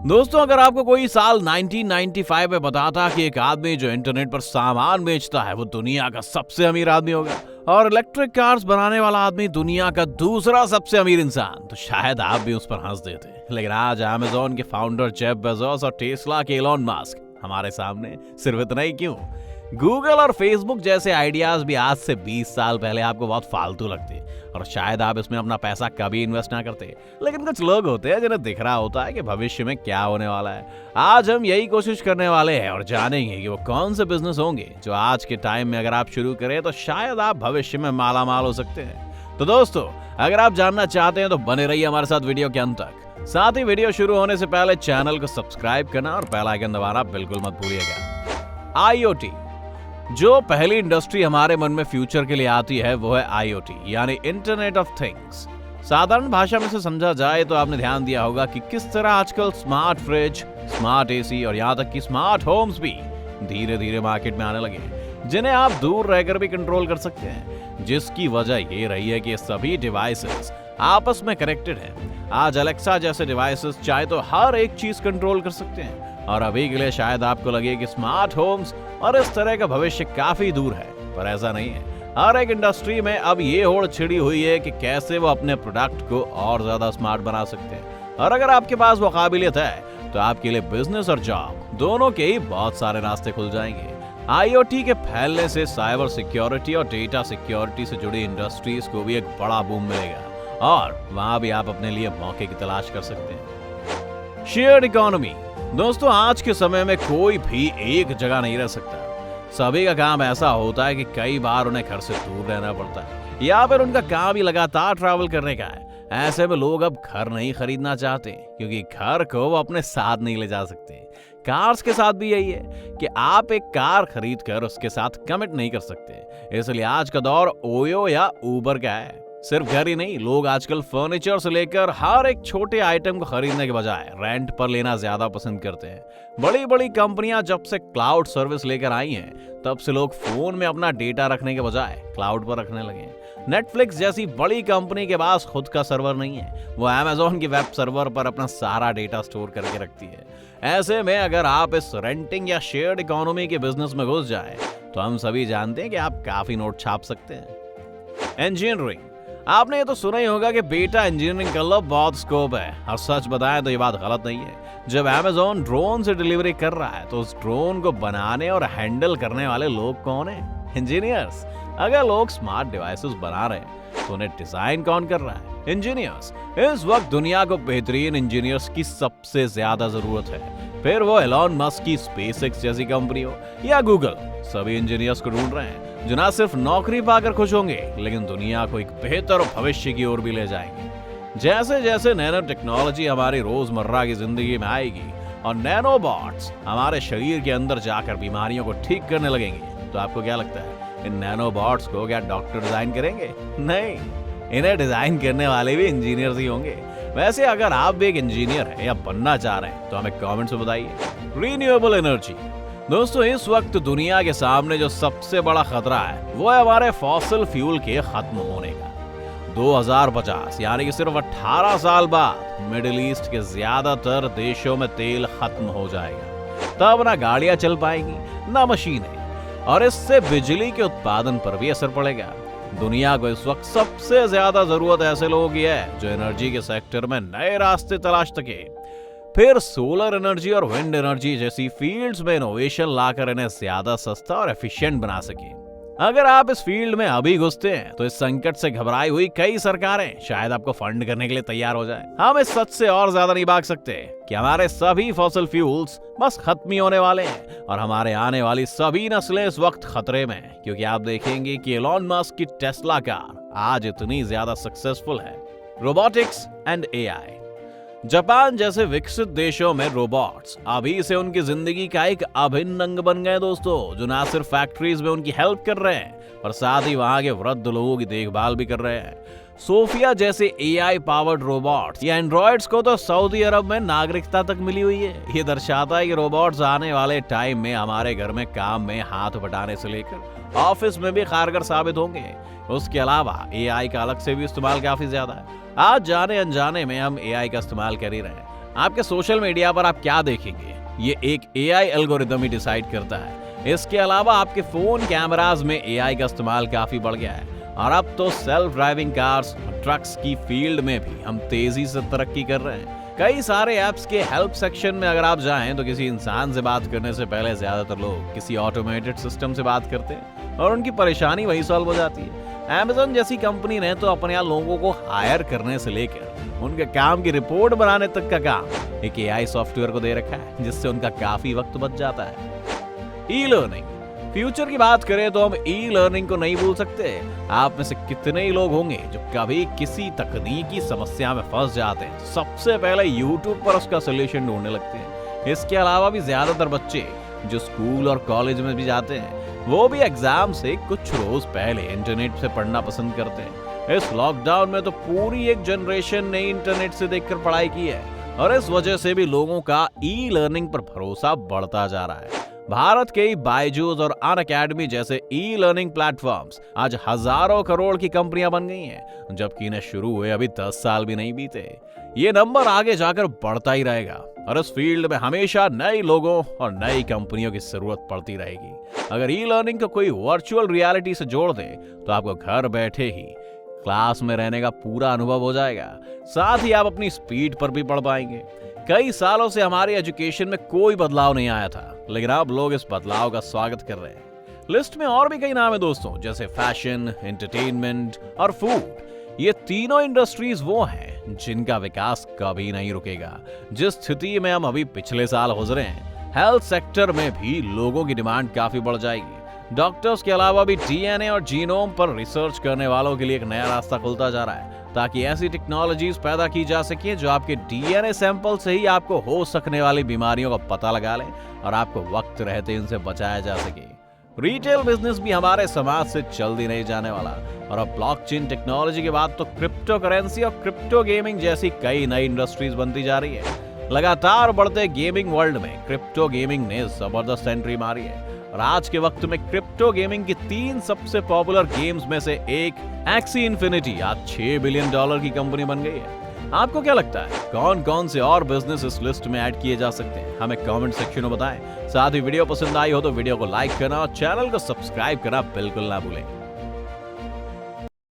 दोस्तों, अगर आपको कोई साल 1995 में बताता कि एक आदमी जो इंटरनेट पर सामान बेचता है वो दुनिया का सबसे अमीर आदमी होगा और इलेक्ट्रिक कार्स बनाने वाला आदमी दुनिया का दूसरा सबसे अमीर इंसान, तो शायद आप भी उस पर हंस देते। लेकिन आज अमेज़न के फाउंडर जेफ बेजोस और टेस्ला के एलन मस्क हमारे सामने। सिर्फ इतना ही क्यों, गूगल और फेसबुक जैसे आइडियाज भी आज से 20 साल पहले आपको बहुत फालतू लगते और शायद आप इसमें अपना पैसा कभी इन्वेस्ट ना करते। लेकिन कुछ लोग होते हैं जिन्हें दिख रहा होता है कि भविष्य में क्या होने वाला है। आज हम यही कोशिश करने वाले हैं और जानेंगे कि वो कौन से बिजनेस होंगे जो आज के टाइम में अगर आप शुरू करें तो शायद आप भविष्य में माला माल हो सकते हैं। तो दोस्तों, अगर आप जानना चाहते हैं तो बने रहिए हमारे साथ वीडियो के अंत तक। साथ ही वीडियो शुरू होने से पहले चैनल को सब्सक्राइब करना और बेल आइकन दबाना बिल्कुल मत भूलिएगा। IoT, जो पहली इंडस्ट्री हमारे मन में फ्यूचर के लिए आती है वो है IoT यानी इंटरनेट ऑफ थिंग्स। साधारण भाषा में से समझा जाए तो आपने ध्यान दिया होगा कि किस तरह आजकल स्मार्ट फ्रिज, स्मार्ट AC और यहाँ तक कि स्मार्ट होम्स भी धीरे धीरे मार्केट में आने लगे हैं, जिन्हें आप दूर रहकर भी कंट्रोल कर सकते हैं। जिसकी वजह ये रही है कि ये सभी डिवाइसेस आपस में कनेक्टेड हैं। आज अलेक्सा जैसे डिवाइसेस चाहे तो हर एक चीज कंट्रोल कर सकते हैं और अभी के लिए शायद आपको लगे कि स्मार्ट होम्स और इस तरह का भविष्य काफी दूर है, पर ऐसा नहीं है। हर एक इंडस्ट्री में अब ये होड़ छिड़ी हुई है कि कैसे वो अपने प्रोडक्ट को और ज्यादा स्मार्ट बना सकते हैं। और अगर आपके पास वो काबिलियत है तो आपके लिए बिजनेस और जॉब दोनों के ही बहुत सारे रास्ते खुल जाएंगे। IoT के फैलने से साइबर सिक्योरिटी और डेटा सिक्योरिटी से जुड़ी इंडस्ट्रीज को भी एक बड़ा बूम मिलेगा और वहां भी आप अपने लिए मौके की तलाश कर सकते हैं। शेयर्ड इकोनॉमी, दोस्तों आज के समय में कोई भी एक जगह नहीं रह सकता। सभी का काम ऐसा होता है कि कई बार उन्हें घर से दूर रहना पड़ता है या फिर उनका काम ही लगातार ट्रैवल करने का है। ऐसे में लोग अब घर नहीं खरीदना चाहते क्योंकि घर को वो अपने साथ नहीं ले जा सकते। कार्स के साथ भी यही है कि आप एक कार खरीद कर उसके साथ कमिट नहीं कर सकते। इसलिए आज का दौर ओयो या उबर का है। सिर्फ घर ही नहीं, लोग आजकल फर्नीचर से लेकर हर एक छोटे आइटम को खरीदने के बजाय रेंट पर लेना ज्यादा पसंद करते हैं। बड़ी बड़ी कंपनियां जब से क्लाउड सर्विस लेकर आई हैं, तब से लोग फोन में अपना डेटा रखने के बजाय क्लाउड पर रखने लगे हैं। नेटफ्लिक्स जैसी बड़ी कंपनी के पास खुद का सर्वर नहीं है, वो अमेज़न के वेब सर्वर पर अपना सारा डेटा स्टोर करके रखती है। ऐसे में अगर आप इस रेंटिंग या शेयर्ड इकोनॉमी के बिजनेस में घुस जाए तो हम सभी जानते हैं कि आप काफी नोट छाप सकते हैं। इंजीनियरिंग, आपने ये तो सुना ही होगा कि बेटा इंजीनियरिंग कर लो, बहुत स्कोप है। और सच बताएं तो ये बात गलत नहीं है। जब अमेज़न ड्रोन से डिलीवरी कर रहा है तो उस ड्रोन को बनाने और हैंडल करने वाले लोग कौन हैं? इंजीनियर्स। अगर लोग स्मार्ट डिवाइसेस बना रहे हैं तो उन्हें डिजाइन कौन कर रहा है? इंजीनियर्स। इस वक्त दुनिया को बेहतरीन इंजीनियर्स की सबसे ज्यादा जरूरत है। फिर वो एलन मस्क की स्पेसएक्स जैसी कंपनी हो या गूगल, सभी इंजीनियर्स को ढूंढ रहे हैं जो ना सिर्फ नौकरी पाकर खुश होंगे लेकिन दुनिया को एक बेहतर भविष्य की ओर भी ले जाएंगे। जैसे जैसे नैनो टेक्नोलॉजी हमारी रोजमर्रा की जिंदगी में आएगी और नैनोबॉट्स हमारे शरीर के अंदर जाकर बीमारियों को ठीक करने लगेंगे, तो आपको क्या लगता है इन नैनोबॉट्स को क्या डॉक्टर डिजाइन करेंगे? नहीं, इन्हें डिजाइन करने वाले भी इंजीनियर्स ही होंगे। वैसे अगर आप भी एक इंजीनियर है या बनना चाह रहे हैं तो हमें कमेंट्स में बताइए। रिन्यूएबल एनर्जी, दोस्तों इस वक्त दुनिया के सामने जो सबसे बड़ा खतरा है वो है हमारे फॉसिल फ्यूल के खत्म होने का। 2050 यानी कि सिर्फ 18 साल बाद मिडिल ईस्ट के ज्यादातर देशों में तेल खत्म हो जाएगा। तब ना गाड़ियां चल पाएंगी ना मशीनें, और इससे बिजली के उत्पादन पर भी असर पड़ेगा। दुनिया को इस वक्त सबसे ज्यादा जरूरत ऐसे लोगों की है जो एनर्जी के सेक्टर में नए रास्ते तलाश सके। फिर सोलर एनर्जी और विंड एनर्जी जैसी फील्ड्स में इनोवेशन लाकर इन्हें ज्यादा सस्ता और एफिशिएंट बना सके। अगर आप इस फील्ड में अभी घुसते हैं तो इस संकट से घबराई हुई कई सरकारें शायद आपको फंड करने के लिए तैयार हो जाए। हम इस सच से और ज्यादा नहीं भाग सकते कि हमारे सभी फॉसिल फ्यूल्स बस खत्म ही होने वाले हैं और हमारे आने वाली सभी नस्लें इस वक्त खतरे में हैं, क्योंकि आप देखेंगे कि एलन मस्क की टेस्ला कार आज इतनी ज्यादा सक्सेसफुल है। रोबोटिक्स एंड AI, जापान जैसे विकसित देशों में रोबोट्स अभी से उनकी जिंदगी का एक अभिन्न अंग बन गए दोस्तों, जो ना सिर्फ फैक्ट्रीज में उनकी हेल्प कर रहे हैं पर साथ ही वहां के वृद्ध लोगों की देखभाल भी कर रहे हैं। सोफिया जैसे AI पावर्ड रोबोट्स या एंड्रॉइड्स को तो सऊदी अरब में नागरिकता तक मिली हुई है। ये दर्शाता है कि रोबोट्स आने वाले टाइम में हमारे घर में काम में हाथ बटाने से लेकर ऑफिस में भी कारगर साबित होंगे। उसके अलावा AI का अलग से भी इस्तेमाल काफी ज्यादा है। आज जाने अनजाने में हम AI का इस्तेमाल कर ही रहे हैं। आपके सोशल मीडिया पर आप क्या देखेंगे, ये एक एआई एल्गोरिदम ही डिसाइड करता है। इसके अलावा आपके फोन कैमरास में एआई का इस्तेमाल काफी बढ़ गया है और अब तो सेल्फ ड्राइविंग कार्स, ट्रक्स की फील्ड में भी हम तेजी से तरक्की कर रहे हैं। कई सारे ऐप्स के हेल्प सेक्शन में अगर आप जाएं तो किसी इंसान से बात करने से पहले ज्यादातर लोग किसी ऑटोमेटेड सिस्टम से बात करते हैं और उनकी परेशानी वही सॉल्व हो जाती है। Amazon जैसी कंपनी ने तो अपने यहाँ लोगों को हायर करने से लेकर उनके काम की रिपोर्ट बनाने तक का काम एक एआई सॉफ्टवेयर को दे रखा है, जिससे उनका काफी वक्त बच जाता है। ई लर्निंग, फ्यूचर की बात करें तो हम ई लर्निंग को नहीं भूल सकते। आप में से कितने ही लोग होंगे जो कभी किसी तकनीकी समस्या में फंस जाते हैं, सबसे पहले YouTube पर उसका सोल्यूशन ढूंढने लगते हैं। इसके अलावा भी ज्यादातर बच्चे जो स्कूल और कॉलेज में भी जाते हैं, वो भी एग्जाम से कुछ रोज पहले इंटरनेट से पढ़ना पसंद करते हैं। इस लॉकडाउन में तो पूरी एक जनरेशन ने इंटरनेट से देखकर पढ़ाई की है और इस वजह से भी लोगों का ई लर्निंग पर भरोसा बढ़ता जा रहा है। भारत के ही बायजूस और अनअकैडमी जैसे ई लर्निंग प्लेटफॉर्म्स आज हजारों करोड़ की कंपनियां बन गई हैं, जबकि इन्हें शुरू हुए अभी 10 साल भी नहीं बीते। ये नंबर आगे जाकर बढ़ता ही रहेगा और इस फील्ड में हमेशा नए लोगों और नई कंपनियों की जरूरत पड़ती रहेगी। अगर ई लर्निंग को कोई वर्चुअल रियलिटी से जोड़ दे तो आपको घर बैठे ही क्लास में रहने का पूरा अनुभव हो जाएगा, साथ ही आप अपनी स्पीड पर भी पढ़ पाएंगे। कई सालों से हमारी एजुकेशन में कोई बदलाव नहीं आया था, लेकिन अब लोग इस बदलाव का स्वागत कर रहे हैं। लिस्ट में और भी कई नाम है दोस्तों, जैसे फैशन, एंटरटेनमेंट और फूड। ये तीनों इंडस्ट्रीज वो हैं जिनका विकास कभी नहीं रुकेगा। जिस स्थिति में हम अभी पिछले साल गुजरे हैं, हेल्थ सेक्टर में भी लोगों की डिमांड काफी बढ़ जाएगी। डॉक्टर्स के अलावा भी डीएनए और जीनोम पर रिसर्च करने वालों के लिए एक नया रास्ता खुलता जा रहा है, ताकि ऐसी टेक्नोलॉजीज पैदा की जा सके जो आपके डीएनए सैंपल से ही आपको हो सकने वाली बीमारियों का पता लगा ले और आपको वक्त रहते इनसे बचाया जा सके। रिटेल बिजनेस भी हमारे समाज से जल्दी नहीं जाने वाला और अब ब्लॉकचेन टेक्नोलॉजी के बाद तो क्रिप्टो करेंसी और क्रिप्टो गेमिंग जैसी कई नई इंडस्ट्रीज बनती जा रही है। लगातार बढ़ते गेमिंग वर्ल्ड में क्रिप्टो गेमिंग ने जबरदस्त एंट्री मारी है और आज के वक्त में क्रिप्टो गेमिंग की 3 सबसे पॉपुलर गेम्स में से एक एक्सी इन्फिनिटी आज $6 बिलियन की कंपनी बन गई है। आपको क्या लगता है कौन कौन से और बिजनेस इस लिस्ट में ऐड किए जा सकते हैं? हमें कमेंट सेक्शन में बताएं। साथ ही वीडियो पसंद आई हो तो वीडियो को लाइक करना और चैनल को सब्सक्राइब करना बिल्कुल ना भूलें।